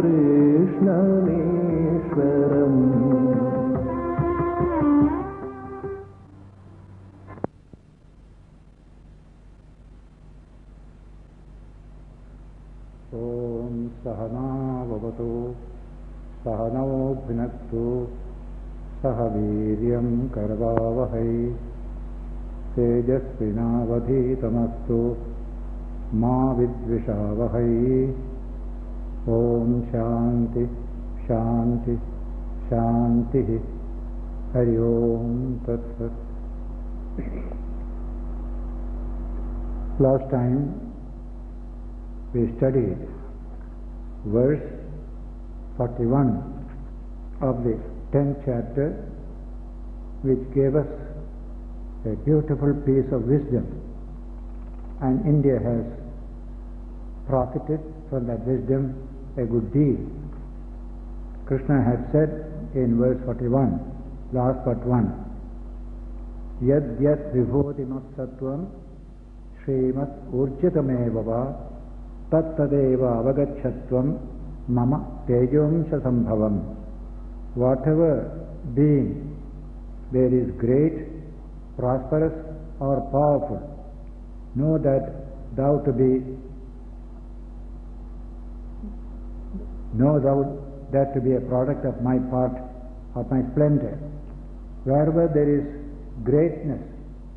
कृष्णमीश्वरम् ॐ सहना भवतु सहनौ भुनक्तु सह वीर्यं करवावहै तेजस्विनावधीतमस्तु मा विद्विषावहै ॐ शान्ति शान्ति शान्तिः हरि ओम तत्सत्. Last time we studied verse 41 of the 10th chapter, which gave us a beautiful piece of wisdom, and India has profited from that wisdom a good deal. Krishna had said in verse 41, last but 1, Yad yad vibhodimat sattvam Srimat urjitameva tattadeva avagachatvam mama tejomsha sambhavam. Whatever being there is great, prosperous or powerful, know that thou that to be a product of my part, of my splendor. Wherever there is greatness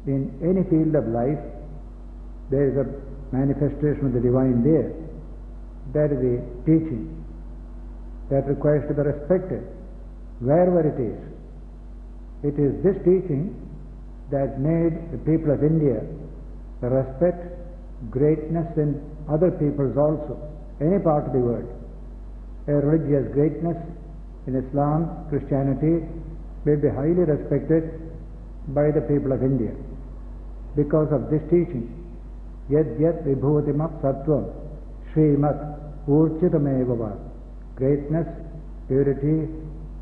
in any field of life, there is a manifestation of the divine there. That is the teaching that requires to be respected wherever it is. It is this teaching that made the people of India respect greatness in other peoples also, any part of the world. A religious greatness in Islam, Christianity will be highly respected by the people of India because of this teaching. Yad yad vibhutimat sattvam Srimat urchitameva. Greatness, purity,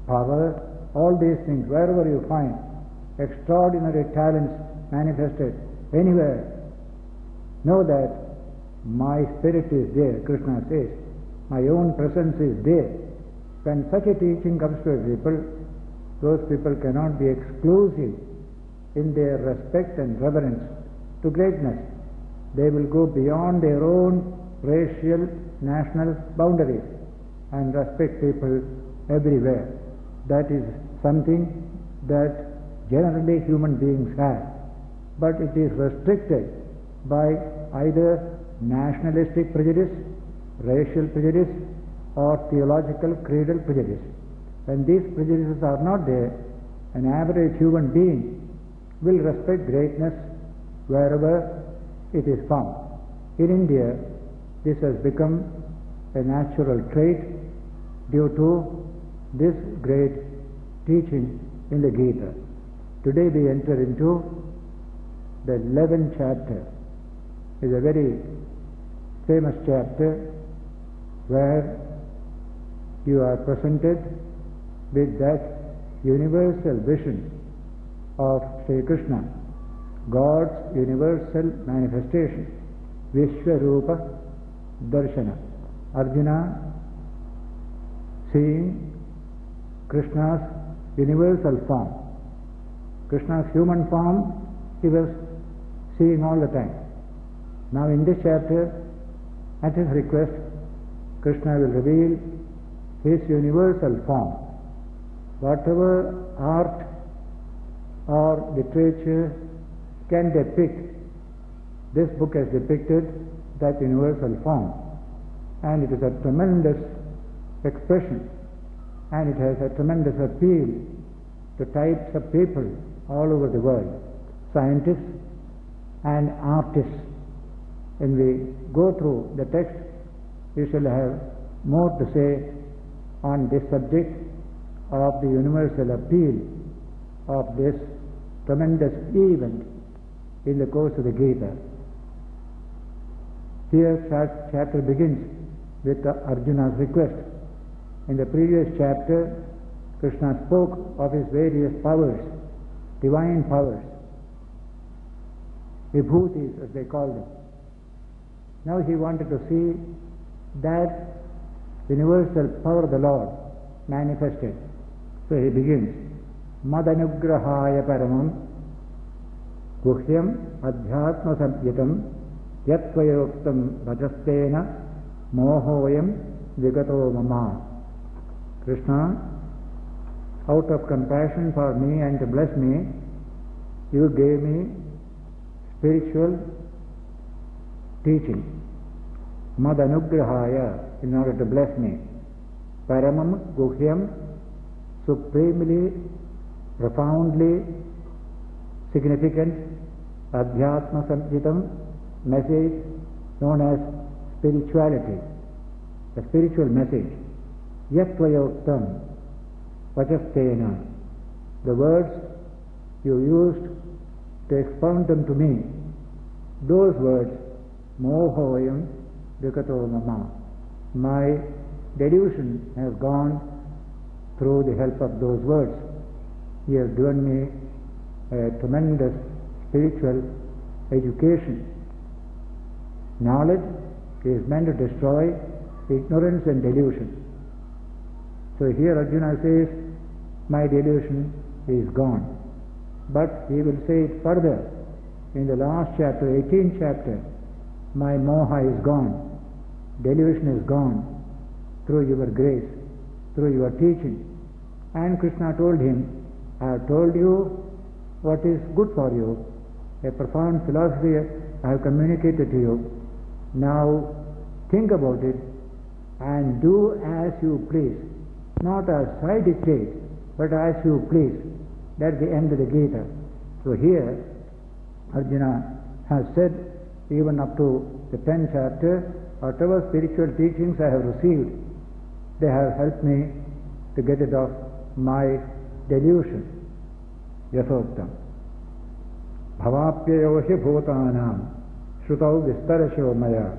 power, all these things, wherever you find extraordinary talents manifested anywhere, know that my spirit is there, Krishna says. My own presence is there. When such a teaching comes to a people, those people cannot be exclusive in their respect and reverence to greatness. They will go beyond their own racial, national boundaries and respect people everywhere. That is something that generally human beings have. But it is restricted by either nationalistic prejudice, racial prejudice, or theological creedal prejudice. When these prejudices are not there, an average human being will respect greatness wherever it is found. In India, this has become a natural trait due to this great teaching in the Gita. Today we enter into the 11th chapter. It is a very famous chapter where you are presented with that universal vision of Sri Krishna, God's universal manifestation, Vishwarupa Darshana. Arjuna seeing Krishna's universal form. Krishna's human form he was seeing all the time. Now in this chapter, at his request, Krishna will reveal his universal form. Whatever art or literature can depict, this book has depicted that universal form, and it is a tremendous expression, and it has a tremendous appeal to types of people all over the world, scientists and artists. When we go through the text, we shall have more to say on this subject of the universal appeal of this tremendous event in the course of the Gita. Here chapter begins with Arjuna's request. In the previous chapter, Krishna spoke of his various powers, divine powers, vibhutis as they call them. Now he wanted to see that universal power of the Lord manifested. So he begins, Madanugrahaya paramam guhyam adhyatma samyitam yatvayoktam bhajastena mohoyam vigato mama. Krishna, out of compassion for me and to bless me, you gave me spiritual teaching. Madanugrahaya, in order to bless me. Paramam guhyam, supremely, profoundly significant, adhyatma samjitam, message known as spirituality, a spiritual message. Yatvayoktam vachastena, the words you used to expound them to me, those words, mohoyam vikato mama, my delusion has gone through the help of those words. He has given me a tremendous spiritual education. Knowledge is meant to destroy ignorance and delusion. So here Arjuna says, my delusion is gone. But he will say it further in the last chapter, 18th chapter, my moha is gone, delusion is gone through your grace, through your teaching. And Krishna told him, I have told you what is good for you, a profound philosophy I have communicated to you. Now think about it and do as you please, not as I dictate, but as you please. That's the end of the Gita. So here Arjuna has said, even up to the 10th chapter, whatever spiritual teachings I have received, they have helped me to get rid of my delusion. Yasoktam. Bhavapyayo hi bhutanam shrutau vistarasho maya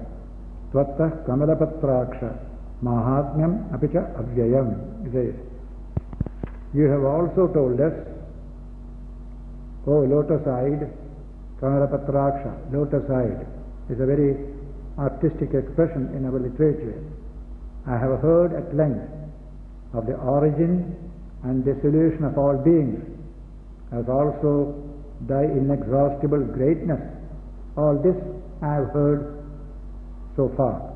tvattah kamalapatraksha mahatmyam apicha avyayam. He says, you have also told us, O lotus-eyed, kamalapatraksha, lotus-eyed is a very artistic expression in our literature. I have heard at length of the origin and dissolution of all beings, as also thy inexhaustible greatness. All this I have heard so far.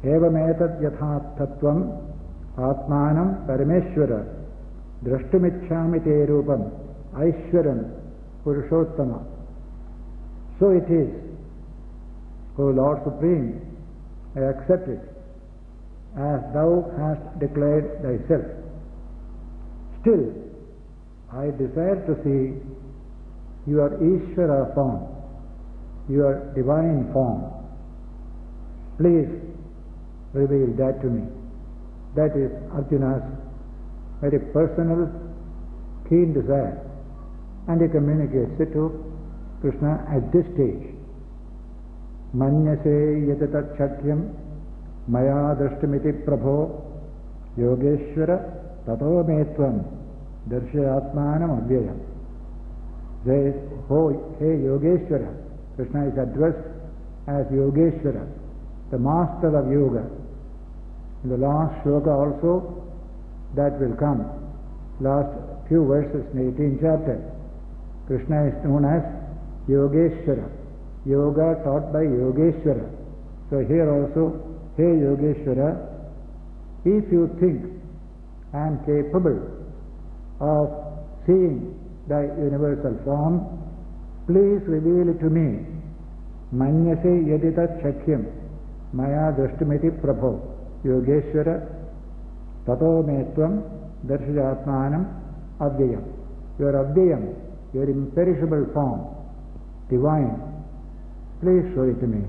Evametad yathattatvam atmanam parameshwara drashtumichhami te rupam aishwaram purushottama. So it is, O Lord Supreme, I accept it as thou hast declared thyself. Still, I desire to see your Ishvara form, your divine form. Please reveal that to me. That is Arjuna's very personal, keen desire. And he communicates it to Krishna at this stage. Manyase yatatat chakyam maya drashtamiti prabho yogeshwara tato metvam darshayatmanam avyayam. Says, oh, hey Yogeshwara. Krishna is addressed as Yogeshwara, the master of yoga. In the last shloka also, that will come. Last few verses in the 18th chapter. Krishna is known as Yogeshwara. Yoga taught by Yogeshwara. So here also, hey Yogeshwara, if you think I am capable of seeing thy universal form, please reveal it to me. Manyase yaditat shakyam maya drashtumiti prabho Yogeshwara tato metvam darshayatmanam avyayam. Your avyayam, your imperishable form, divine, please show it to me.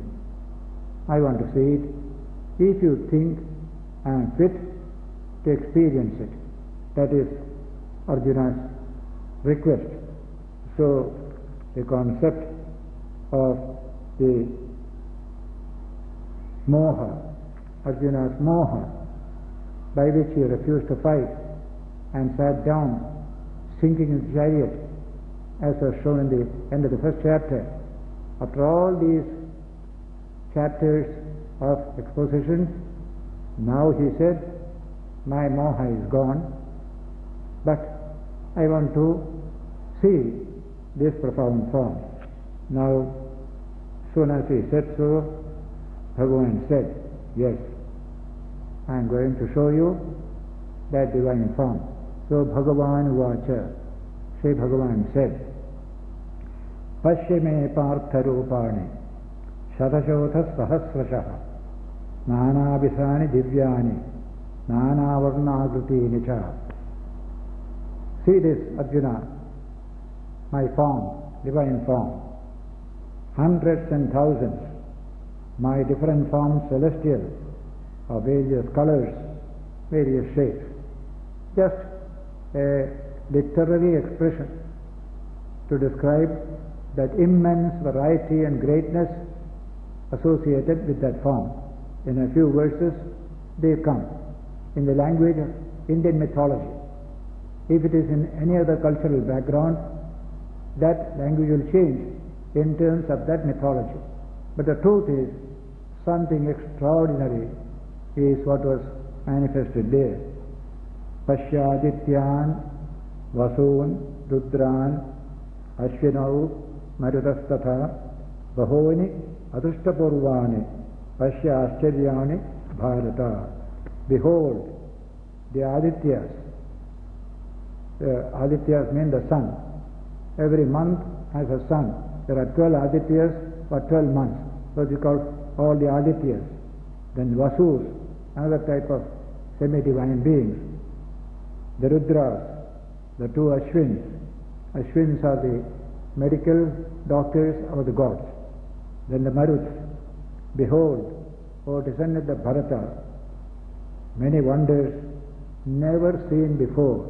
I want to see it. If you think I am fit to experience it. That is Arjuna's request. So the concept of the moha, Arjuna's moha, by which he refused to fight and sat down, sinking in the chariot, as was shown in the end of the first chapter. After all these chapters of exposition, Now he said, my moha is gone, but I want to see this profound form. Now, soon as he said so, Bhagavan said, yes, I am going to show you that divine form. So Bhagavan Vacha, Sri Bhagavan said, Pashyame partha rupani shatashotha sahasrashaha nanabhisani divyani nanavarnagriti nicha. See this, Arjuna, my form, divine form. Hundreds and thousands, my different forms, celestial, of various colors, various shapes. Just a literary expression to describe that immense variety and greatness associated with that form. In a few verses, they come in the language of Indian mythology. If it is in any other cultural background, that language will change in terms of that mythology. But the truth is, something extraordinary is what was manifested there. Pashyadityan vasun rudran ashvinau marudastatha bahoni adushtapurvani pashya ascharyani bharata. Behold, the Adityas. Adityas mean the sun. Every month has a sun. There are 12 Adityas for 12 months. So they call all the Adityas. Then Vasus, another type of semi-divine beings. The Rudras, the two Ashwins. Ashwins are the medical doctors of the gods. Then the Maruts. Behold, O descendant of Bharata, many wonders never seen before.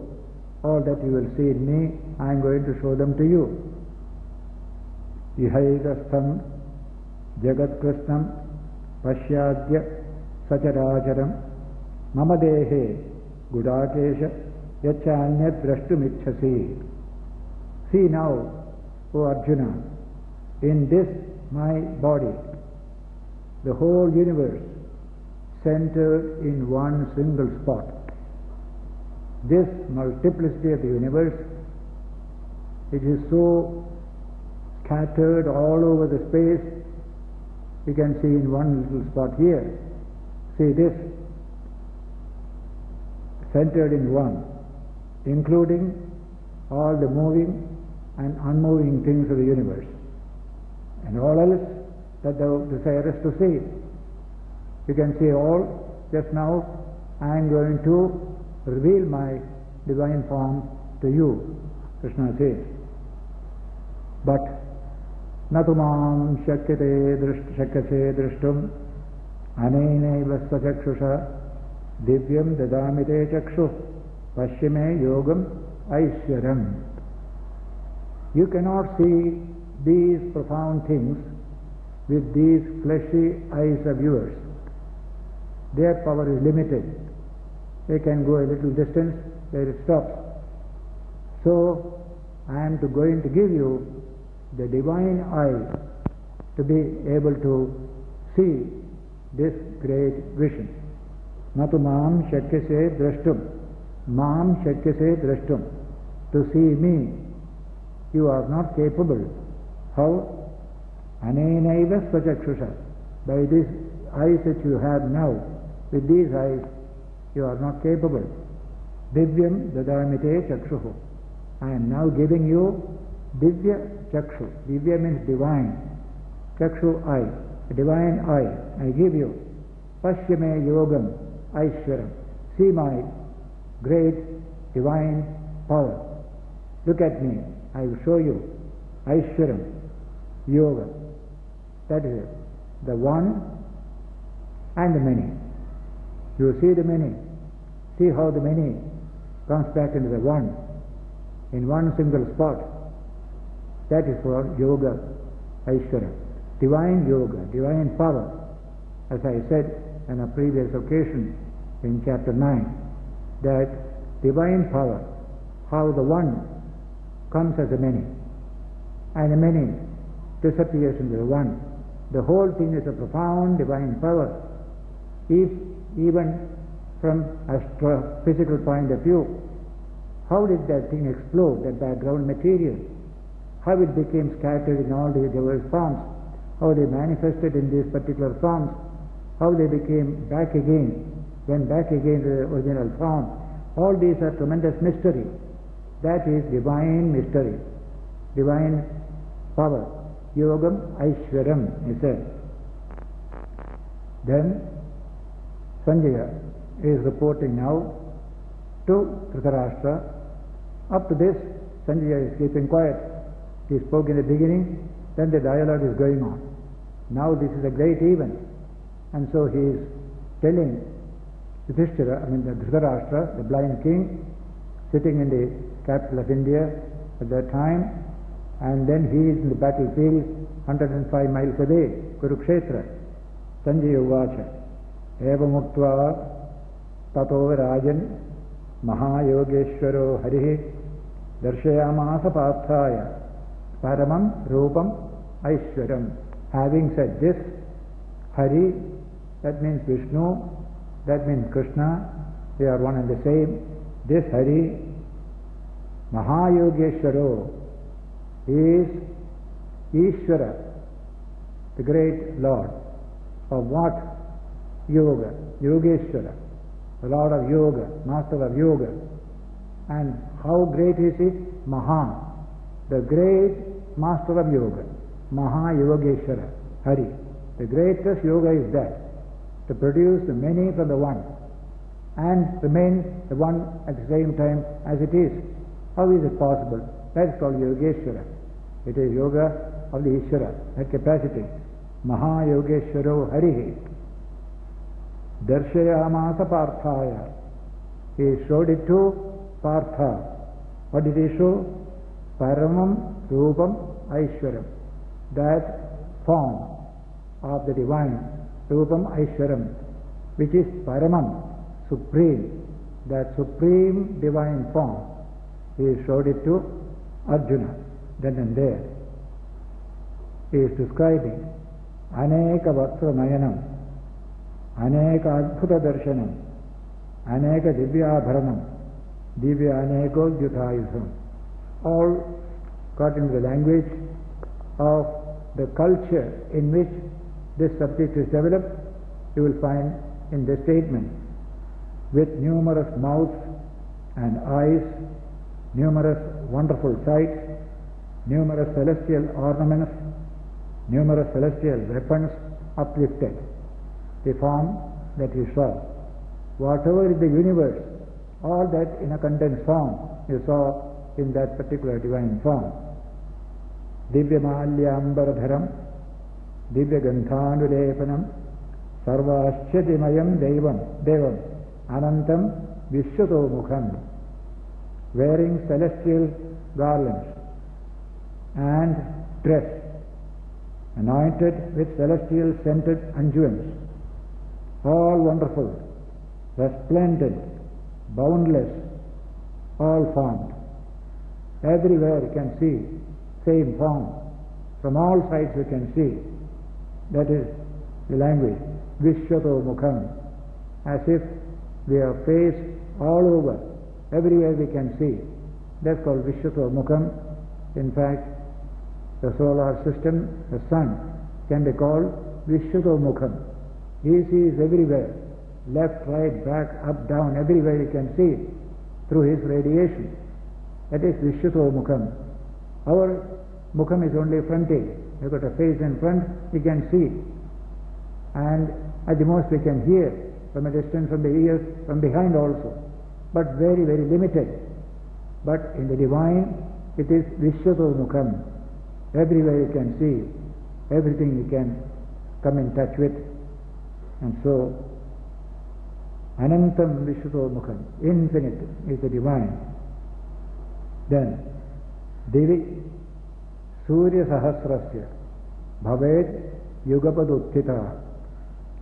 All that you will see in me, I am going to show them to you. Ihaigastham jagatkrishnam pashyadya sacharacharam mama dehe gudakesha yachanyat drashtumichhasi. See now, O Arjuna, in this my body, the whole universe centered in one single spot. This multiplicity of the universe, it is so scattered all over the space, you can see in one little spot here. See this, centered in one, including all the moving and unmoving things of the universe, and all else that thou desirest to see. You can see all. Just now I am going to reveal my divine form to you, Krishna says. But natumam shakyase drishtum anenaiva svachakshusha divyam dadamite chakshu pashyame yogam aishwaram. You cannot see these profound things with these fleshy eyes of yours. Their power is limited. They can go a little distance, there it stops. So, I am going to give you the divine eye to be able to see this great vision. Natu mam shakyase drashtum. Mam shakyase drashtum. To see me, you are not capable. How? Anenaiva svachakshusha. By these eyes that you have now, with these eyes, you are not capable. Divyam dadamite chakshuhu. I am now giving you divya chakshu. Divya means divine. Chakshu eye. A divine eye. I give you. Pashyame yogam aishwaram. See my great divine power. Look at me. I will show you. Aishwaram. Yoga. That is it. The one and the many. You see the many. See how the many comes back into the one, in one single spot. That is for yoga, Aishwara. Divine yoga, divine power. As I said on a previous occasion in chapter 9, that divine power, how the one comes as a many, and the many disappears into the one. The whole thing is a profound divine power. If even from astrophysical point of view. How did that thing explode, that background material? How it became scattered in all these diverse forms? How they manifested in these particular forms? How they became back again, went back again to the original form? All these are tremendous mystery. That is divine mystery, divine power. Yogam Aishwaram, he said. Then Sanjaya is reporting now to Dhritarashtra. Up to this, Sanjaya is keeping quiet. He spoke in the beginning, then the dialogue is going on. Now this is a great event. And so he is telling the Dhritarashtra, the blind king, sitting in the capital of India at that time, and then he is in the battlefield 105 miles away, Kurukshetra. Sanjaya Uvacha, Evamuktva Tato Rajan Mahayogeshwaro Harihi Darshayamasa Parthaya Paramam Rupam Aishwaram. Having said this, Hari, that means Vishnu, that means Krishna, they are one and the same. This Hari, Mahayogeshwaro, is Ishvara, the great Lord. Of what? Yoga, Yogeshwara, the Lord of Yoga, Master of Yoga. And how great is he? Maha, the great Master of Yoga, Maha Yogeshwara, Hari. The greatest yoga is that, to produce the many from the one and remain the one at the same time as it is. How is it possible? That is called Yogeshwara. It is yoga of the Ishvara, that capacity. Maha Yogeshwaro Harihi Darshayamasa Parthaya. He showed it to Partha. What did he show? Paramam Rupam Aishwaram. That form of the divine, Rupam Aishwaram, which is Paramam, supreme, that supreme divine form. He showed it to Arjuna, then and there. He is describing Aneka Vaksra Nayanam, Aneka Adbhuta Darshanam, Aneka Divya Bharanam, Divya Aneko Yudhayusam. All got into the language of the culture in which this subject is developed. You will find in the statement, with numerous mouths and eyes, numerous wonderful sights, numerous celestial ornaments, numerous celestial weapons uplifted. The form that he saw. Whatever is the universe, all that in a condensed form you saw in that particular divine form. Divya Malyambaradharam, Divya Ganthanulepanam, Sarvashchatimayam Devam, Anantam Vishwato Mukham, wearing celestial garlands and dress, anointed with celestial scented unguents, all wonderful, resplendent, boundless, all formed. Everywhere you can see same form. From all sides you can see. That is the language. Vishwato Mukham. As if we have face all over. Everywhere we can see. That's called Vishwato Mukham. In fact, the solar system, the sun, can be called Vishwato Mukham. He sees everywhere. Left, right, back, up, down, everywhere you can see through his radiation. That is Vishwato Mukham. Our Mukham is only frontage. You've got a face in front, you can see. And at the most we can hear from a distance, from the ears, from behind also. But very, very limited. But in the divine, it is Vishwato Mukham. Everywhere you can see, everything you can come in touch with. And so, Anantam Vishwato Mukham, infinite is the divine. Then, Devi Surya Sahasrasya Bhaved Yugapaduttita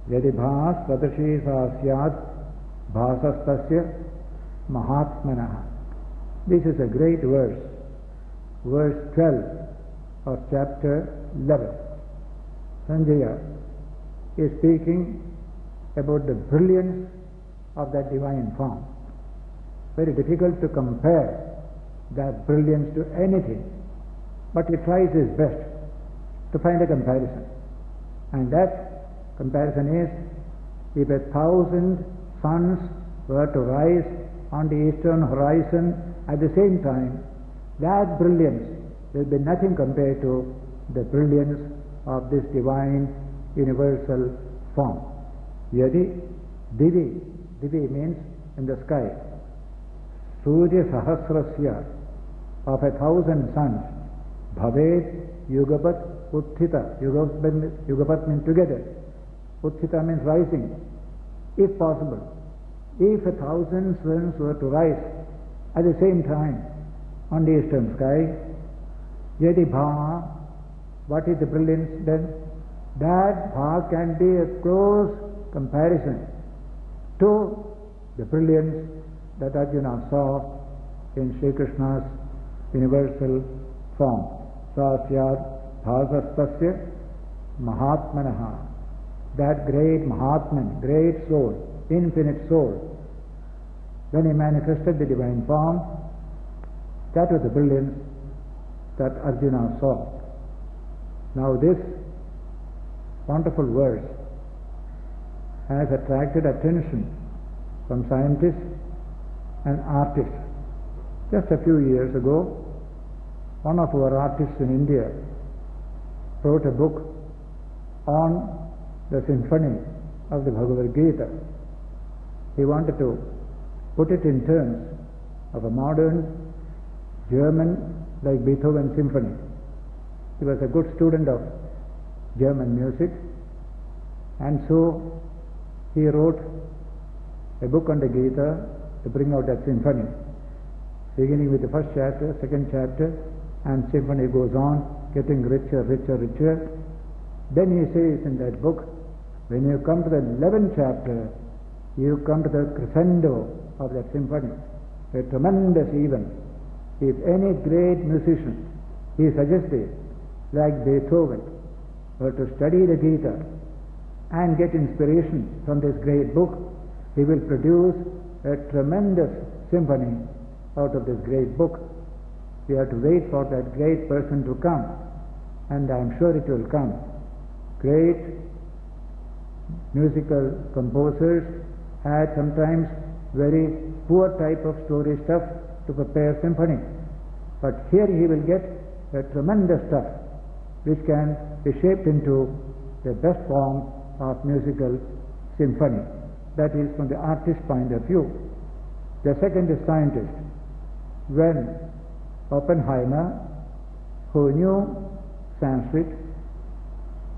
Yadi Bhas Satashi Sasyat Bhasastasya Mahatmanaha. This is a great verse. Verse 12 of chapter 11. Sanjaya is speaking about the brilliance of that divine form. Very difficult to compare that brilliance to anything, but he tries his best to find a comparison. And that comparison is, if 1,000 suns were to rise on the eastern horizon at the same time, that brilliance will be nothing compared to the brilliance of this divine universal form. Yadi divi, divi means in the sky, Surya Sahasrasya, of 1,000 suns, Bhaved Yugapat Utthita, Yugapat means together, Utthita means rising, if possible. If 1,000 suns were to rise at the same time on the eastern sky, Yadi Bha, what is the brilliance then? That Bha can be a close comparison to the brilliance that Arjuna saw in Sri Krishna's universal form. Sasyad Bhasastasya Mahatmanaha. That great Mahatman, great soul, infinite soul, when he manifested the divine form, that was the brilliance that Arjuna saw. Now this wonderful verse has attracted attention from scientists and artists. Just a few years ago, one of our artists in India wrote a book on the symphony of the Bhagavad Gita. He wanted to put it in terms of a modern German, like Beethoven symphony. He was a good student of German music, and so he wrote a book on the Gita to bring out that symphony, beginning with the first chapter, second chapter, and symphony goes on, getting richer, richer, richer. Then he says in that book, when you come to the 11th chapter, you come to the crescendo of that symphony, a tremendous event. If any great musician, he suggested, like Beethoven, were to study the Gita and get inspiration from this great book, he will produce a tremendous symphony out of this great book. We have to wait for that great person to come, and I am sure it will come. Great musical composers had sometimes very poor type of story stuff to prepare symphony, but here he will get a tremendous stuff which can be shaped into the best form of musical symphony. That is from the artist's point of view. The second is scientist. When Oppenheimer, who knew Sanskrit,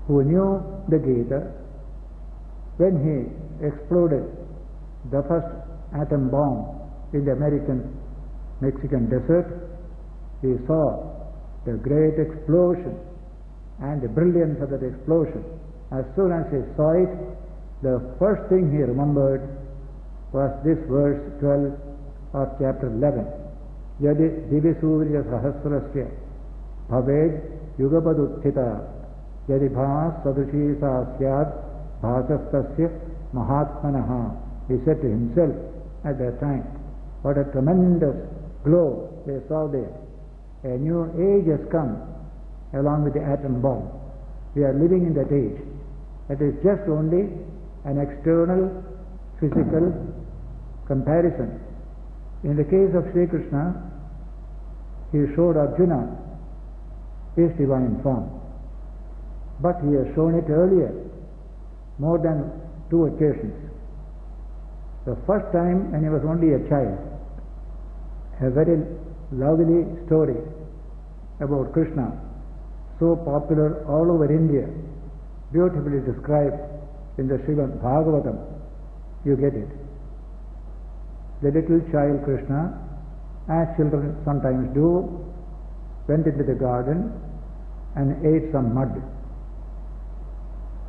who knew the Gita, when he exploded the first atom bomb in the Mexican desert, he saw the great explosion and the brilliance of that explosion. As soon as he saw it, the first thing he remembered was this verse 12 of chapter 11. Yadi divisurya sahasrasya bhaved yugapaduttita yadi bhas sadrushi sasyad bhasastasya mahatmanaha. He said to himself at that time, what a tremendous glow they saw there. A new age has come along with the atom bomb. We are living in that age. That is just only an external physical comparison. In the case of Sri Krishna, he showed Arjuna his divine form. But he has shown it earlier, more than 2 occasions. The first time when he was only a child, a very lovely story about Krishna, so popular all over India, beautifully described in the Srimad Bhagavatam. You get it. The little child Krishna, as children sometimes do, went into the garden and ate some mud.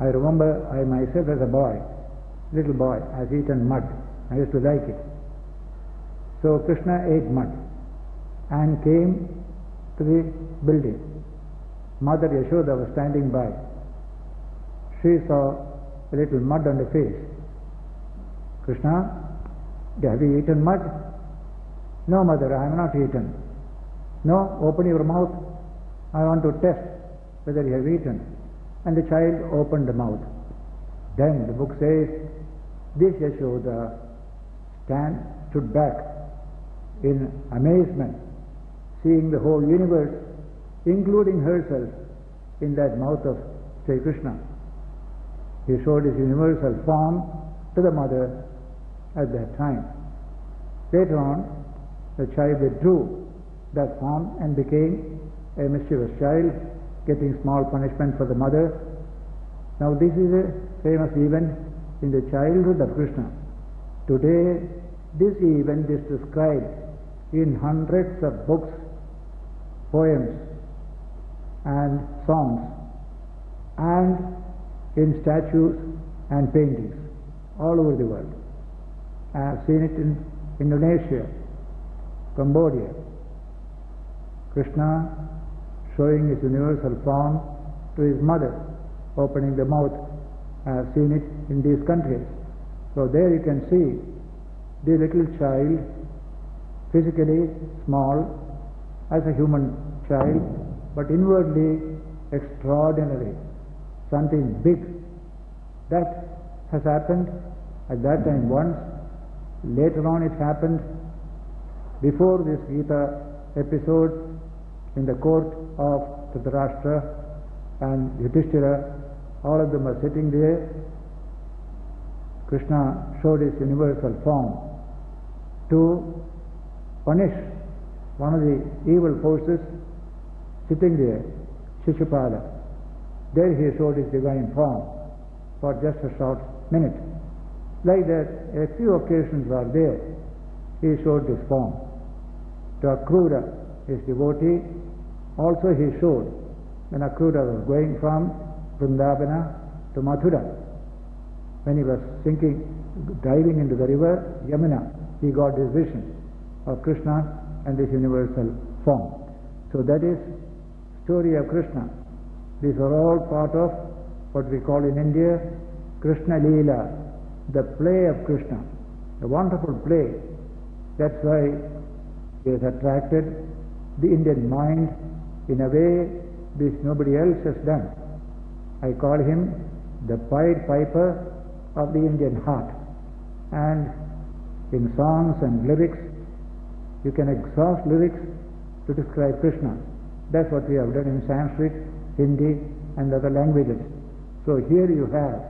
I remember I myself as a boy, little boy, has eaten mud. I used to like it. So Krishna ate mud and came to the building. Mother Yashoda was standing by. She saw a little mud on the face Krishna, have you eaten mud? No, mother, I have not eaten. No, open your mouth. I want to test whether you have eaten. And the child opened the mouth. Then the book says, this Yashoda stood back in amazement, seeing the whole universe, including herself, in that mouth of Sri Krishna. He showed his universal form to the mother at that time. Later on, the child withdrew that form and became a mischievous child, getting small punishment for the mother. Now this is a famous event in the childhood of Krishna. Today, this event is described in hundreds of books, poems, and songs, and in statues and paintings all over the world. I have seen it in Indonesia, Cambodia. Krishna showing his universal form to his mother, opening the mouth. I have seen it in these countries. So there you can see the little child, physically small as a human child, but inwardly extraordinary, something big. That has happened at that time once. Later on it happened before this Gita episode in the court of Dhritarashtra and Yudhishthira. All of them are sitting there. Krishna showed his universal form to punish one of the evil forces sitting there, Shishupala. There he showed his divine form for just a short minute. Like that, a few occasions are there. He showed this form. To Akrura, his devotee, also he showed when Akrura was going from Vrindavana to Mathura. When he was diving into the river Yamuna, he got this vision of Krishna and this universal form. So that is story of Krishna. These are all part of what we call in India Krishna Leela, the play of Krishna, a wonderful play. That's why it has attracted the Indian mind in a way which nobody else has done. I call him the Pied Piper of the Indian heart. And in songs and lyrics, you can exhaust lyrics to describe Krishna. That's what we have done in Sanskrit, Hindi, and other languages. So here you have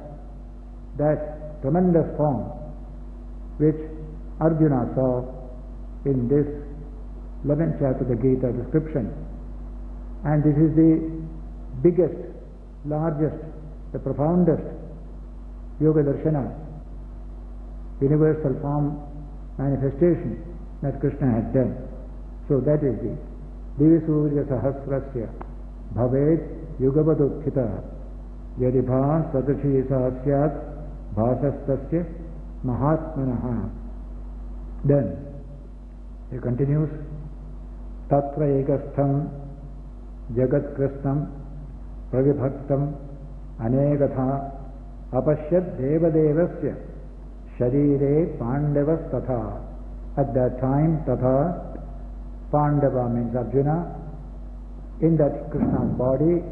that tremendous form which Arjuna saw in this 11th chapter of the Gita description. And this is the biggest, largest, the profoundest Yoga Darshana, universal form manifestation that Krishna had done. So that is the Divisurya Sahasrasya Bhaved Yugavadukkhita Yadibha Sadashi Sahasyat Bhasastasya Mahatmanaha. Then he continues, Tatra Ekastham Jagat Krishnam Pravibhaktam Anegatha Apashyad Devadevasya Sharire Pandavas Tatha. At that time, Tatha, Pandava means Arjuna, in that Krishna's body,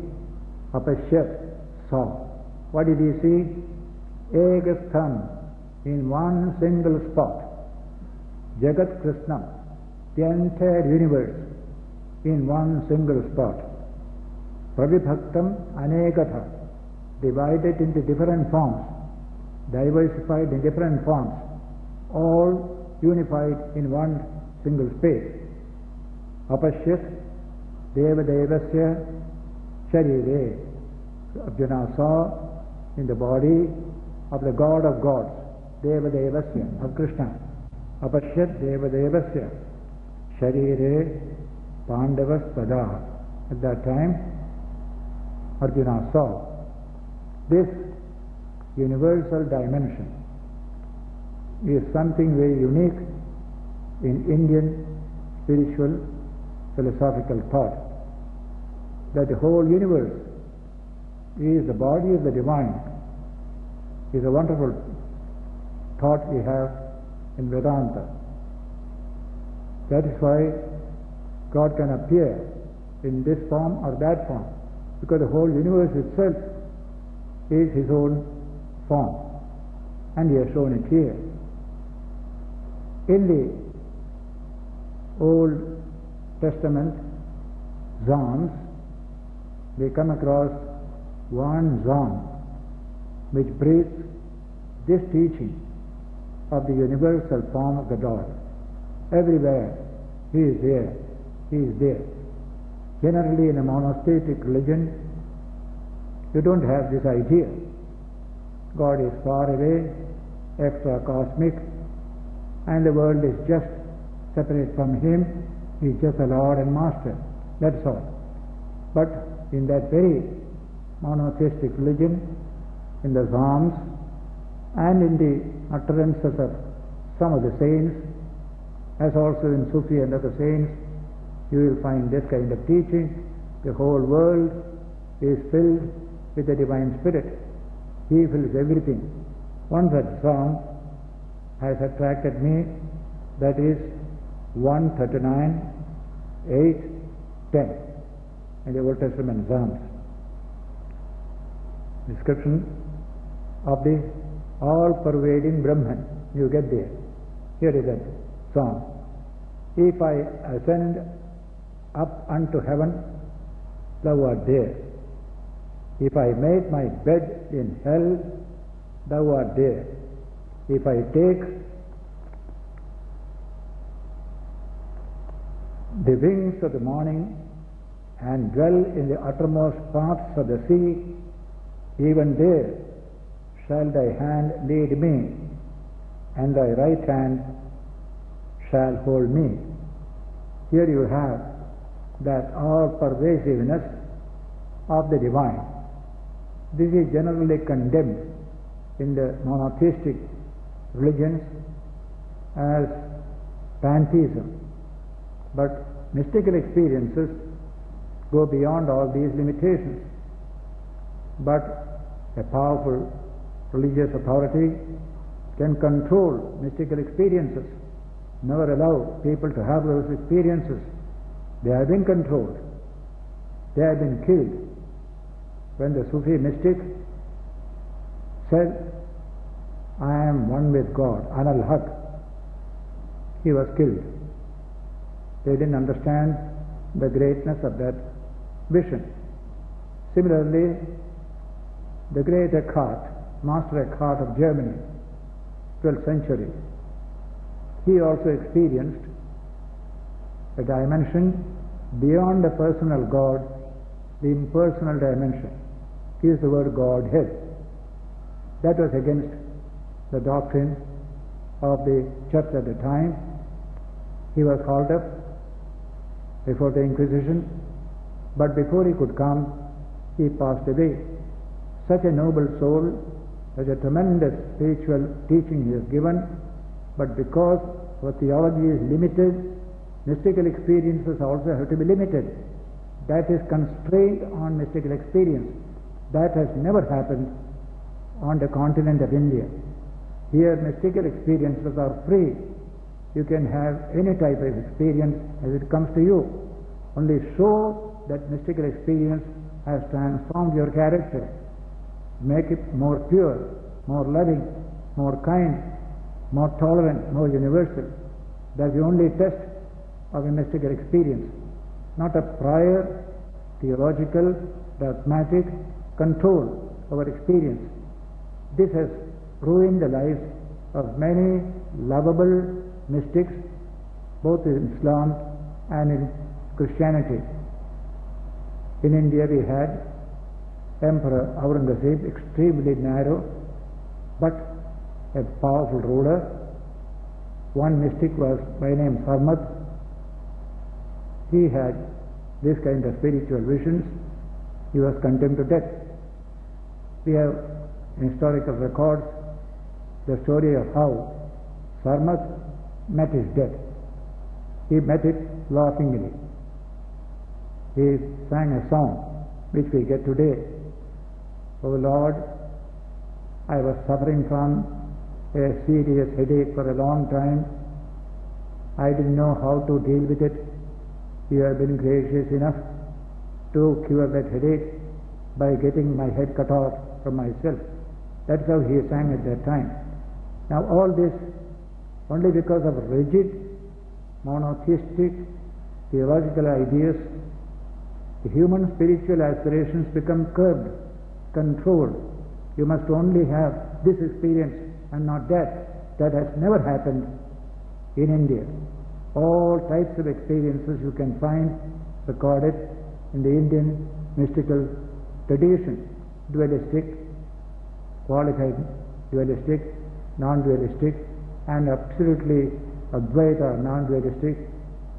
Apashyat, saw. What did he see? Ekastham, in one single spot. Jagat Krishnam, the entire universe, in one single spot. Pravibhaktam Anekatha, divided into different forms, diversified in different forms, all unified in one single space. Apashyat Devadevasya Sharire. Arjuna saw in the body of the God of gods, Devadevasya, of Krishna. Apashyat Devadevasya Sharire Pandavas Tada. At that time, Arjuna saw this universal dimension is something very unique in Indian spiritual philosophical thought, that the whole universe is the body of the divine, is a wonderful thought we have in Vedanta. That is why God can appear in this form or that form, because the whole universe itself is His own form, and He has shown it here. In the Old Testament Psalms, we come across one Psalm which breathes this teaching of the universal form of the Lord. Everywhere He is there, He is there. Generally in a monotheistic religion, you don't have this idea. God is far away, extra-cosmic, and the world is just separate from Him. He is just the Lord and Master. That's all. But in that very monotheistic religion, in the Psalms and in the utterances of some of the saints, as also in Sufi and other saints, you will find this kind of teaching. The whole world is filled with the Divine Spirit. He fills everything. One such psalm has attracted me, that is 139, 8, 10 in the Old Testament Psalms. Description of the all-pervading Brahman. You get there. Here is that psalm. If I ascend up unto heaven, thou art there. If I make my bed in hell, thou art there. If I take the wings of the morning and dwell in the uttermost parts of the sea, even there shall thy hand lead me, and thy right hand shall hold me. Here you have that all-pervasiveness of the divine. This is generally condemned in the monotheistic religions as pantheism. But mystical experiences go beyond all these limitations. But a powerful religious authority can control mystical experiences, never allow people to have those experiences. They have been controlled. They have been killed. When the Sufi mystic said, I am one with God, Anal Haq, he was killed. They didn't understand the greatness of that vision. Similarly, the great Eckhart, Master Eckhart of Germany, 12th century, he also experienced a dimension beyond the personal God, the impersonal dimension. He used the word Godhead. That was against the doctrine of the church at the time. He was called up before the Inquisition, but before he could come, he passed away. Such a noble soul, such a tremendous spiritual teaching he has given, but because our theology is limited, mystical experiences also have to be limited. That is constraint on mystical experience. That has never happened on the continent of India. Here mystical experiences are free. You can have any type of experience as it comes to you. Only show that mystical experience has transformed your character. Make it more pure, more loving, more kind, more tolerant, more universal. That's the only test of a mystical experience. Not a prior theological, dogmatic control over experience. This has ruined the lives of many lovable mystics, both in Islam and in Christianity. In India we had Emperor Aurangzeb, extremely narrow, but a powerful ruler. One mystic was by name Sarmat. He had this kind of spiritual visions. He was condemned to death. We have in historical records the story of how Sarmat met his death. He met it laughingly. He sang a song which we get today. O Lord, I was suffering from a serious headache for a long time. I didn't know how to deal with it. You have been gracious enough to cure that headache by getting my head cut off from myself. That's how he sang at that time. Now all this only because of rigid, monotheistic, theological ideas, the human spiritual aspirations become curbed, controlled. You must only have this experience and not that. That has never happened in India. All types of experiences you can find recorded in the Indian mystical tradition. Dualistic, qualified dualistic, non-dualistic, and absolutely Advaita, non-dualistic.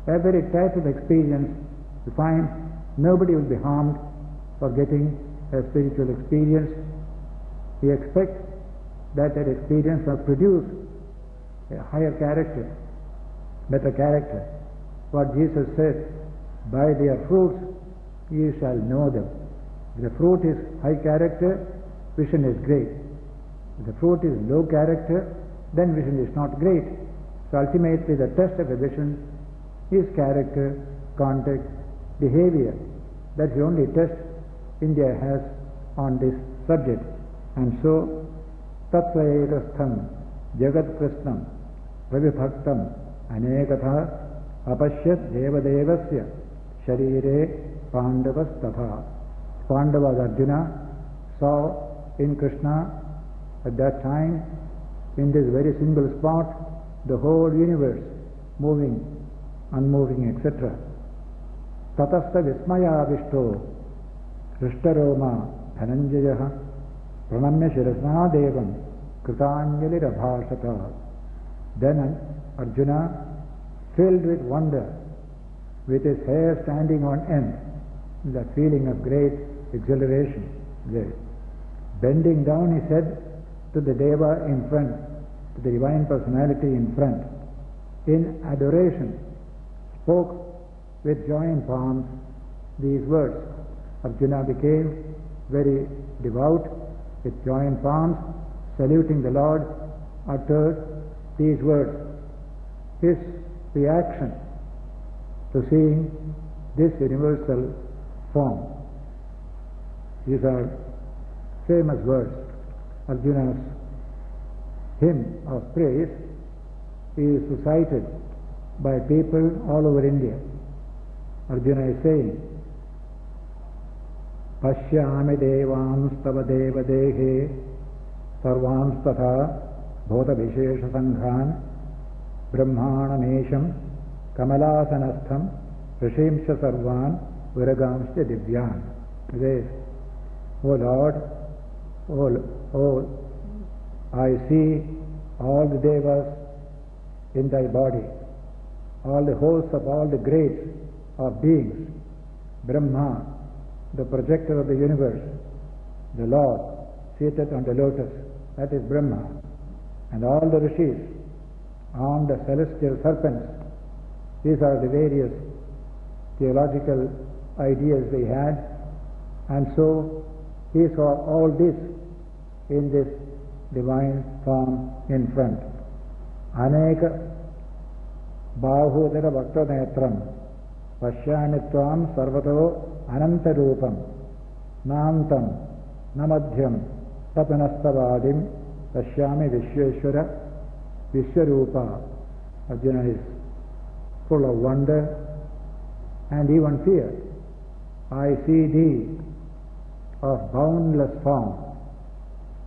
Every type of experience you find, nobody will be harmed for getting a spiritual experience. We expect that experience will produce a higher character, better character. What Jesus said, by their fruits ye shall know them. If the fruit is high character, vision is great. If the fruit is low character, then vision is not great. So ultimately the test of a vision is character, conduct, behavior. That's the only test India has on this subject. And so, tatvaigastham jagat krishnam ravibhaktam anekatha apashyat devadevasya sharire pandavas tatha. Pandavas, Arjuna, saw in Krishna at that time, in this very single spot, the whole universe, moving, unmoving, etc. Tatastha vismayavishto rishtaroma dhananjayaha pranamya shirasna devam kritanjalirabhashata. Then Arjuna, filled with wonder, with his hair standing on end, that feeling of great exhilaration, bending down his head to the Deva in front, to the Divine Personality in front, in adoration, spoke with joined palms these words. Arjuna became very devout, with joined palms, saluting the Lord, uttered these words. His reaction to seeing this universal form. These are famous words. Arjuna's hymn of praise is recited by people all over India. Arjuna is saying, Pashyami devans tava deva dehe sarvans tatha bhota vishesha sanghan brahmanamesham kamalasanastham rishimsha sarvan viragamsya divyan. Says, O Lord, I see all the devas in thy body, all the hosts of all the grades of beings, Brahma, the projector of the universe, the Lord seated on the lotus, that is Brahma, and all the rishis on the celestial serpents. These are the various theological ideas they had, and so he saw all this in this divine form in front. Aneka bahudara bhaktanetram pasyanitvam sarvato anantarupam nantam namadhyam tapanastavadim pashyami vishveshwara vishwarupa. Arjuna is full of wonder and even fear. I see thee of boundless form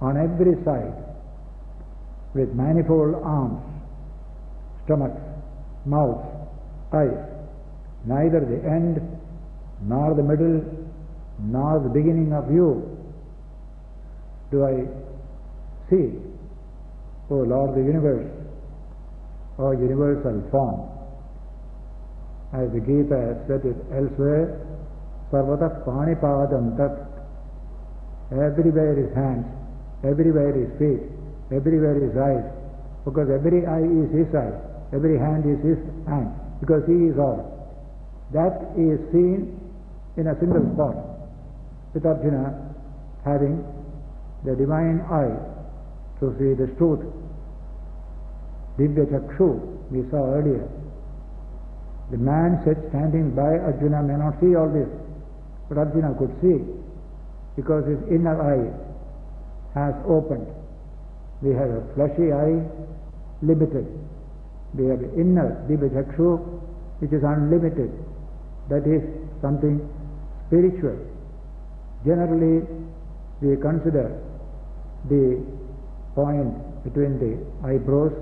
on every side, with manifold arms, stomachs, mouths, eyes, neither the end, nor the middle, nor the beginning of you do I see, O Lord of the universe, O universal form. As the Gita has said it elsewhere, Sarvata Panipadam Tat. Everywhere is hands, everywhere is feet, everywhere is eyes, because every eye is his eye, every hand is his hand, because he is all. That is seen in a single spot, with Arjuna having the divine eye to see the truth Divya Chakshu, we saw earlier. The man standing by Arjuna may not see all this, but Arjuna could see because his inner eye has opened. We have a fleshy eye, limited. We have the inner Divya Chakshu, which is unlimited. That is something spiritual. Generally, we consider the point between the eyebrows,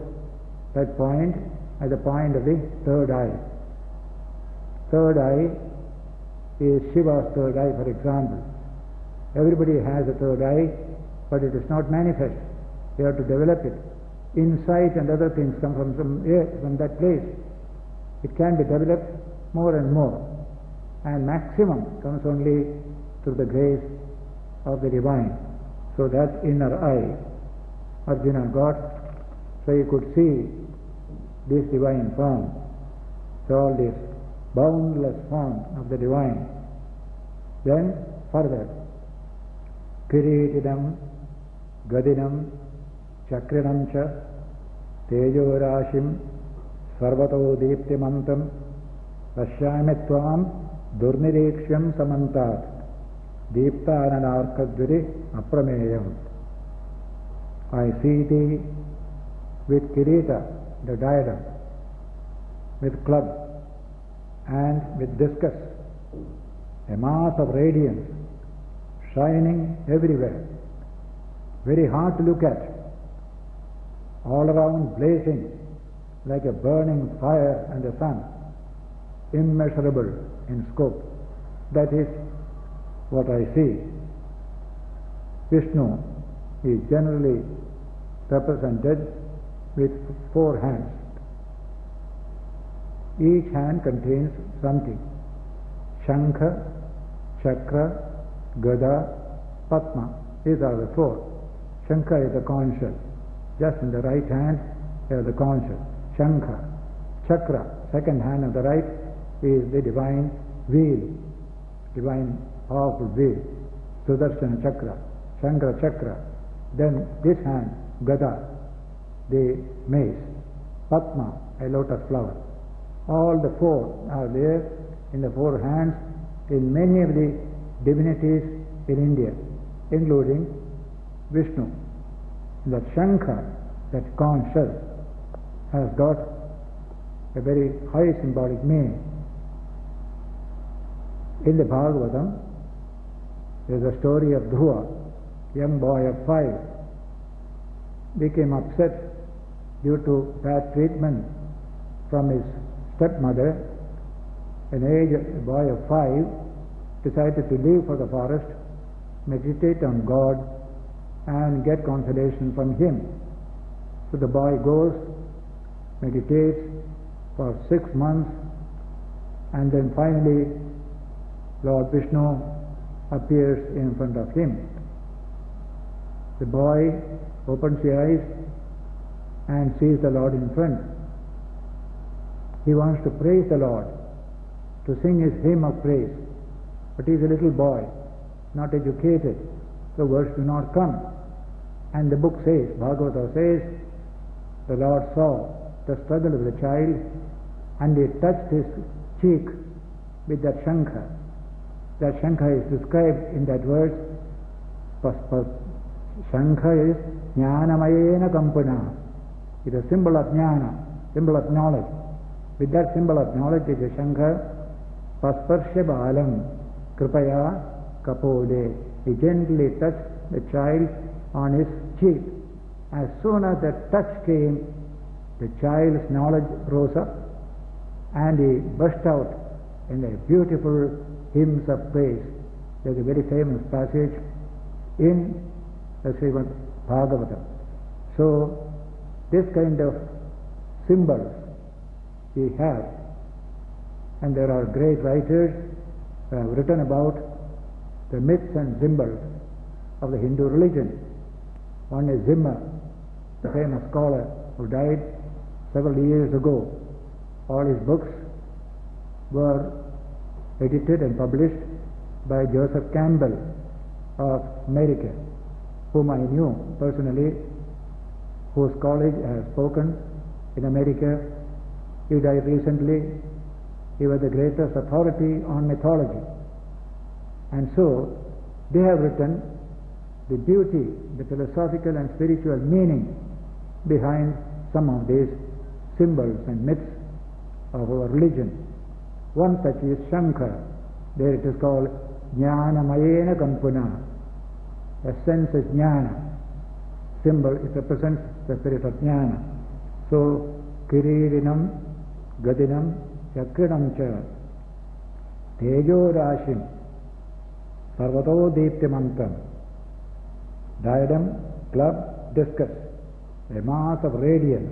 that point as the point of the third eye. Third eye is Shiva's third eye, for example. Everybody has a third eye, but it is not manifest. You have to develop it. Insight and other things come from that place. It can be developed more and more, and maximum comes only through the grace of the divine. So that inner eye Arjuna got, so he could see this divine form. So all this boundless form of the divine. Then further, Kiritidam, Gadinam, Chakrinam cha, Tejorashim, Sarvato Deeptimantam, Pashyami Tvam, Durniriksham Samantat, Deeptananarkadviri Aprameyam. I see thee with Kirita, the diadem, with club, and with discus, a mass of radiance shining everywhere, very hard to look at, all around blazing like a burning fire and the sun, immeasurable in scope. That is what I see. Vishnu is generally represented with 4 hands. Each hand contains something. Shankha, Chakra, Gada, Padma. These are the 4. Shankha is the conch shell. Just in the right hand, you have the conch shell. Shankha. Chakra, second hand on the right, is the divine wheel, divine powerful wheel. Sudarshana Chakra, Shankara Chakra. Then this hand, Gada, the mace. Padma, a lotus flower. All the 4 are there in the 4 hands in many of the divinities in India, including Vishnu. That Shankha, that conch shell, has got a very high symbolic meaning. In the Bhagavatam, there is a story of Dhruva, young boy of 5, became upset due to bad treatment from his stepmother. A boy of 5 decided to leave for the forest, meditate on God, and get consolation from Him. So the boy goes, meditates for 6 months, and then finally Lord Vishnu appears in front of him. The boy opens his eyes and sees the Lord in front. He wants to praise the Lord, to sing his hymn of praise, but he is a little boy, not educated, so words do not come. And the book says, Bhagavad says, the Lord saw the struggle of the child, and he touched his cheek with that shankha. That shankha is described in that verse. Shankha is jnanamayena kampana. It is a symbol of jnana, symbol of knowledge. With that symbol of knowledge is a shankha. Pasparsha balam kripaya kapode. He gently touched the child on his cheek. As soon as that touch came, the child's knowledge rose up, and he burst out in a beautiful hymns of praise. There is a very famous passage in the Srimad Bhagavatam. So, this kind of symbols we have, and there are great writers who have written about the myths and symbols of the Hindu religion. One is Zimmer, the famous scholar who died several years ago. All his books were edited and published by Joseph Campbell of America, whom I knew personally, whose college I have spoken in America. He died recently. He was the greatest authority on mythology. And so, they have written the beauty, the philosophical and spiritual meaning behind some of these symbols and myths of our religion. One such is Shankar. There it is called Jnana Mayena Kampuna. Essence is Jnana. Symbol, it represents the spirit of Jnana. So, Kiridinam, Gadinam, Chakrinam Cha, Tejo Rashim, Sarvato Deeptimantam, diadem, club, discus, a mass of radiance,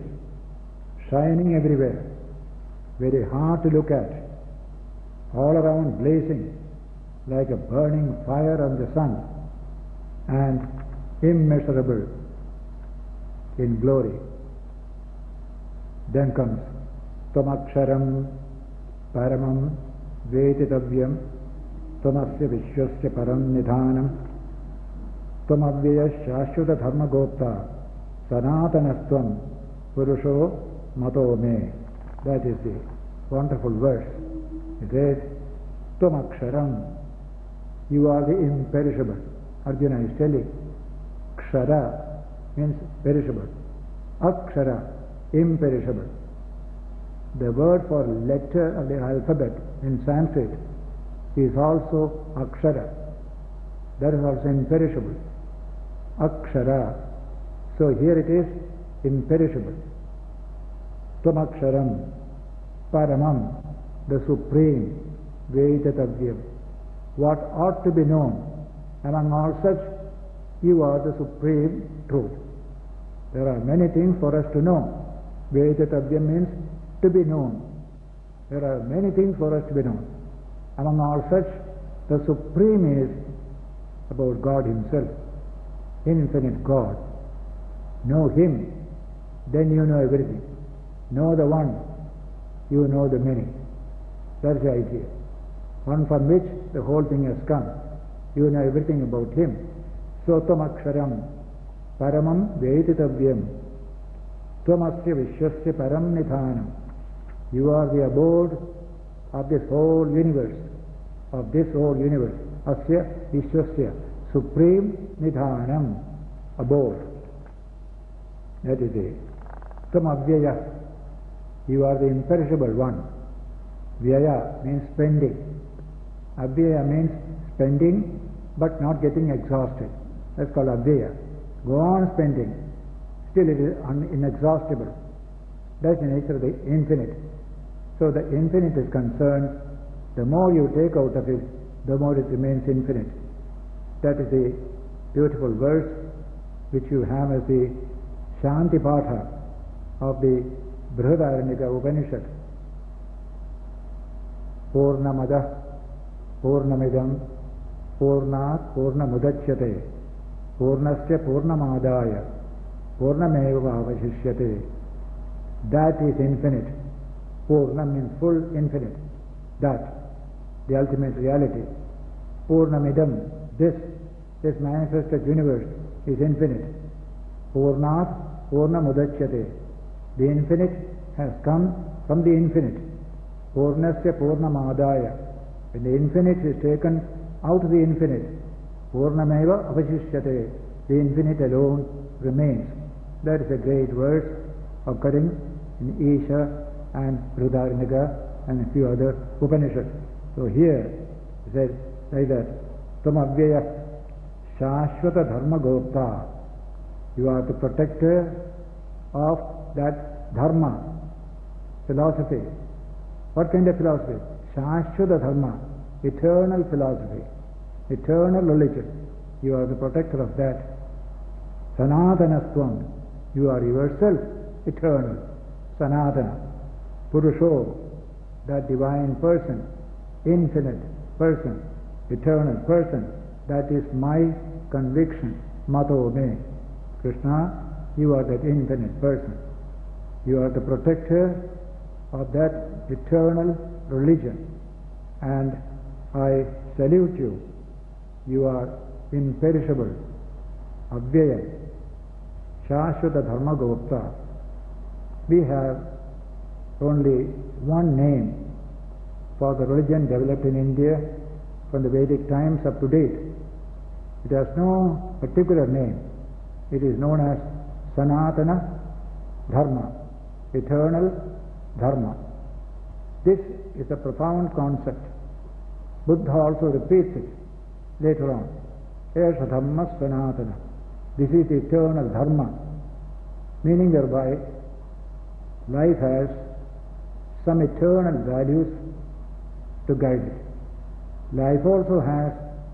shining everywhere, very hard to look at, all around blazing like a burning fire on the sun, and immeasurable in glory. Then comes Tvamaksharam Paramam Vetitavyam Tvamasya Vishwasya Param Nidhanam Tvamavyaya Shashvata Dharma Gopta Sanatanastvam Purusho Mato Me. That is the wonderful verse. It says, Tvamaksharam, you are the imperishable. Arjuna is telling, Kshara means perishable. Akshara, imperishable. The word for letter of the alphabet in Sanskrit is also Akshara. That is also imperishable. Akshara. So here it is imperishable. Tvamaksharam, Paramam, the supreme, Vedatavyam. What ought to be known? Among all such, you are the supreme truth. There are many things for us to know. Vedatavyam means to be known. There are many things for us to be known. Among all such, the supreme is about God Himself, infinite God. Know Him, then you know everything. Know the one, you know the many. That's the idea. One from which the whole thing has come. You know everything about Him. So Tvamaksharam, Paramam Veditavyam, Tvamasya Vishwasya Param Nidhanam. You are the abode of this whole universe, Asya Vishwasya, supreme Nidhanam, abode. That is it. Tvamavyaya, you are the imperishable one. Vyaya means spending. Avyaya means spending but not getting exhausted. That's called avyaya. Go on spending. Still it is inexhaustible. That's the nature of the infinite. So the infinite is concerned, the more you take out of it, the more it remains infinite. That is the beautiful verse which you have as the Shanti Patha of the Brihadaranyaka Upanishad. Purnamada Purnamidam Purnat Purnamudachyate Purnasya Purnamadaya Purnameva Avashishyate. That is infinite. Purnam means full, infinite. That, the ultimate reality. Purnamidam, this manifested universe is infinite. Purnat Purnamudachyate. The infinite has come from the infinite. Purnasya Purnamadaya. When the infinite is taken out of the infinite, Purnameva Avashishyate. The infinite alone remains. That is a great verse occurring in Isha and Brihadaranyaka and a few other Upanishads. So here it says like that, Tvamavyaya Shashvata Dharma Gopta. You are the protector of that dharma, philosophy. What kind of philosophy? Shashvata Dharma, eternal philosophy, eternal religion. You are the protector of that. Sanatanastvam, you are yourself eternal. Sanatana. Purusho, that divine person, infinite person, eternal person. That is my conviction. Mato me. Krishna, you are that infinite person. You are the protector of that eternal religion. And I salute you. You are imperishable. Avyaya. Shashvata Dharma Gopta. we have only one name for the religion developed in India from the Vedic times up to date. It has no particular name. It is known as Sanatana Dharma, eternal Dharma. This is a profound concept. Buddha also repeats it later on. Esha Dhamma Sanatana. This is the eternal Dharma, meaning thereby life has some eternal values to guide it. Life also has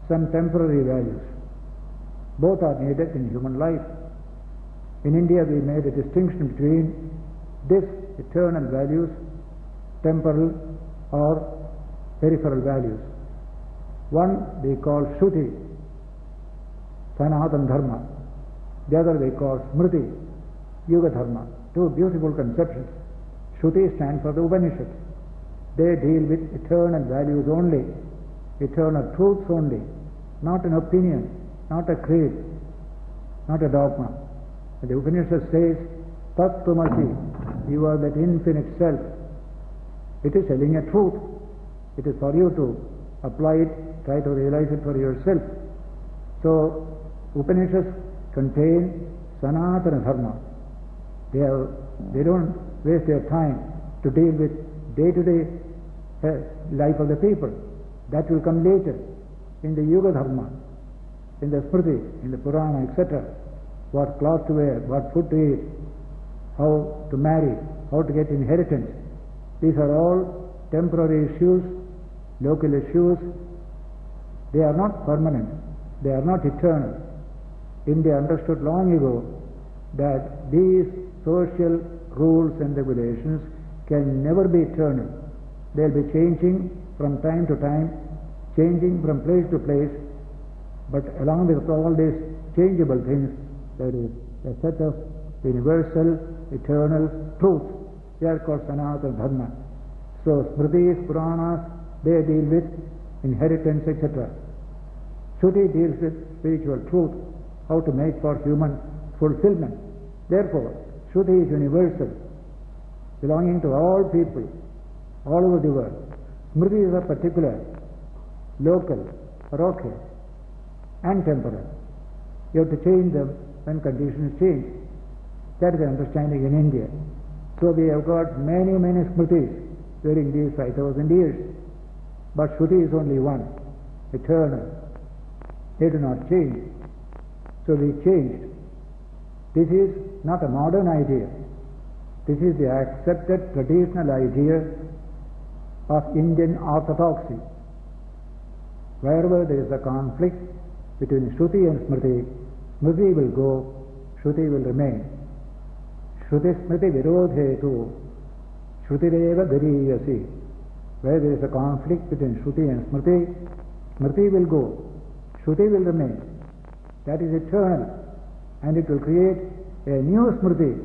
some temporary values. Both are needed in human life. In India we made a distinction between this eternal values, temporal or peripheral values. One we call Shruti, Sanatana Dharma. The other we call Smriti, Yuga Dharma. Two beautiful conceptions. Shruti stands for the Upanishads. They deal with eternal values only, eternal truths only, not an opinion, not a creed, not a dogma. The Upanishad says, Tat Tvamasi, you are that infinite self. It is telling a truth. It is for you to apply it, try to realize it for yourself. So, Upanishads contain Sanatana Dharma. They don't waste their time to deal with day-to-day life of the people. That will come later in the Yuga Dharma, in the Smriti, in the Purana, etc. What cloth to wear, what food to eat, how to marry, how to get inheritance. These are all temporary issues, local issues. They are not permanent. They are not eternal. India understood long ago that these social rules and regulations can never be eternal. They will be changing from time to time, changing from place to place, but along with all these changeable things, there is a set of universal, eternal truths. They are called Sanatana Dharma. So Smritis, Puranas, they deal with inheritance, etc. Shruti deals with spiritual truth, how to make for human fulfillment. Therefore, Shruti is universal, belonging to all people, all over the world. Smritis are particular, local, parochial, and temporal. You have to change them when conditions change. That is the understanding in India. So we have got many, many Smritis during these 5,000 years. But Shruti is only one, eternal. They do not change. So we changed. This is not a modern idea. This is the accepted traditional idea of Indian orthodoxy. Wherever there is a conflict between Shruti and Smriti, Smriti will go, Shruti will remain. Shruti Smriti Virodhetu, Shrutireva Gariyasi. Where there is a conflict between Shruti and Smriti, Smriti will go, Shruti will remain. That is eternal, and it will create a new Smriti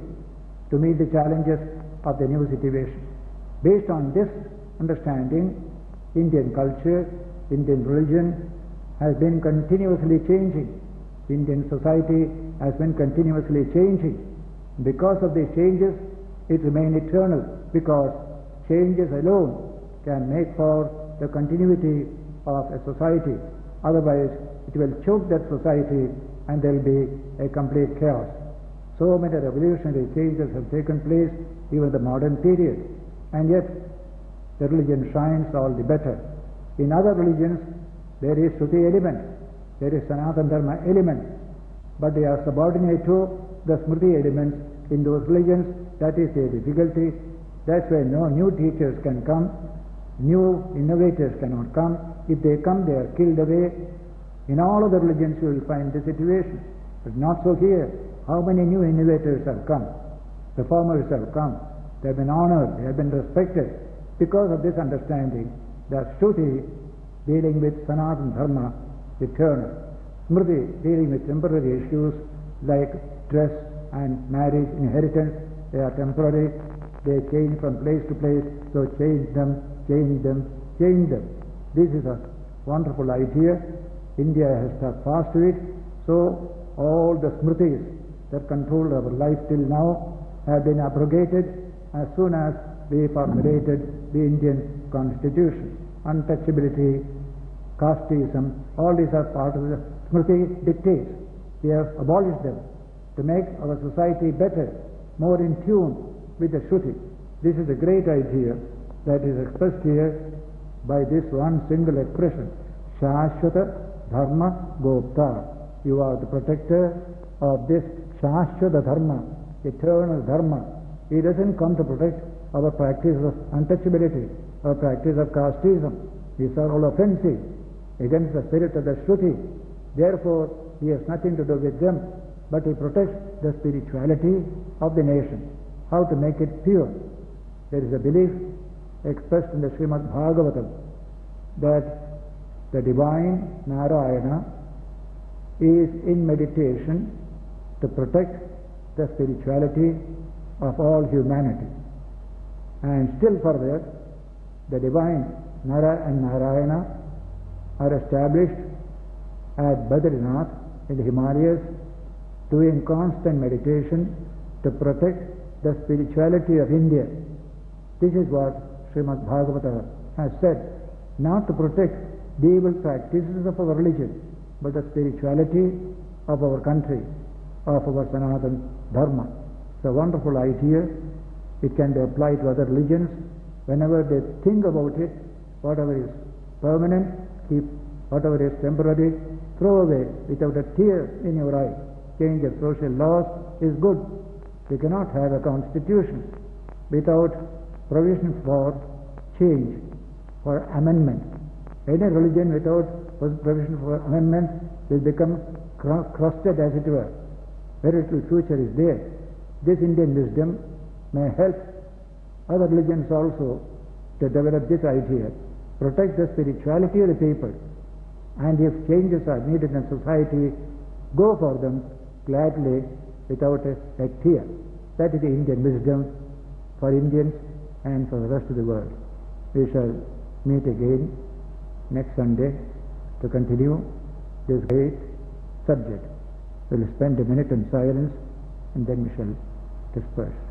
to meet the challenges of the new situation. Based on this understanding, Indian culture, Indian religion has been continuously changing. Indian society has been continuously changing. Because of these changes, it remains eternal, because changes alone can make for the continuity of a society. Otherwise, it will choke that society and there will be a complete chaos. So many revolutionary changes have taken place even in the modern period, and yet the religion shines all the better. In other religions, there is Shruti element, there is Sanatana Dharma element, but they are subordinate to the Smriti elements in those religions. That is the difficulty. That's why no new teachers can come, new innovators cannot come. If they come, they are killed away. In all other religions you will find the situation, but not so here. How many new innovators have come? Reformers have come. They have been honored, they have been respected because of this understanding that Shruti dealing with Sanatana Dharma, eternal. Smriti dealing with temporary issues like dress and marriage, inheritance, they are temporary. They change from place to place, so change them, change them, change them. This is a wonderful idea. India has stuck fast to it, so all the Smritis that control our life till now have been abrogated as soon as we formulated the Indian Constitution. Untouchability, casteism, all these are part of the Smriti dictates. We have abolished them to make our society better, more in tune with the Shruti. This is a great idea that is expressed here by this one single expression, Shashwata Dharma Gopta. You are the protector of this Shashwata Dharma, eternal Dharma. He doesn't come to protect our practice of untouchability, our practice of casteism. These are all offensive against the spirit of the Shruti. Therefore, he has nothing to do with them, but he protects the spirituality of the nation. How to make it pure? There is a belief expressed in the Srimad Bhagavatam that the divine Narayana is in meditation to protect the spirituality of all humanity. And still further, the divine Nara and Narayana are established at Badrinath in the Himalayas, doing constant meditation to protect the spirituality of India. This is what Srimad Bhagavata has said, not to protect the evil practices of our religion, but the spirituality of our country, of our Sanatana Dharma. It's a wonderful idea. It can be applied to other religions. Whenever they think about it, whatever is permanent, keep; whatever is temporary, throw away without a tear in your eye. Change of social laws is good. We cannot have a constitution without provision for change, for amendment. Any religion without provision for amendment will become crusted, as it were. Very little future is there. This Indian wisdom may help other religions also to develop this idea. Protect the spirituality of the people, and if changes are needed in society, go for them gladly without a tear. That is the Indian wisdom for Indians and for the rest of the world. We shall meet again next Sunday to continue this great subject. We will spend a minute in silence and then we shall disperse.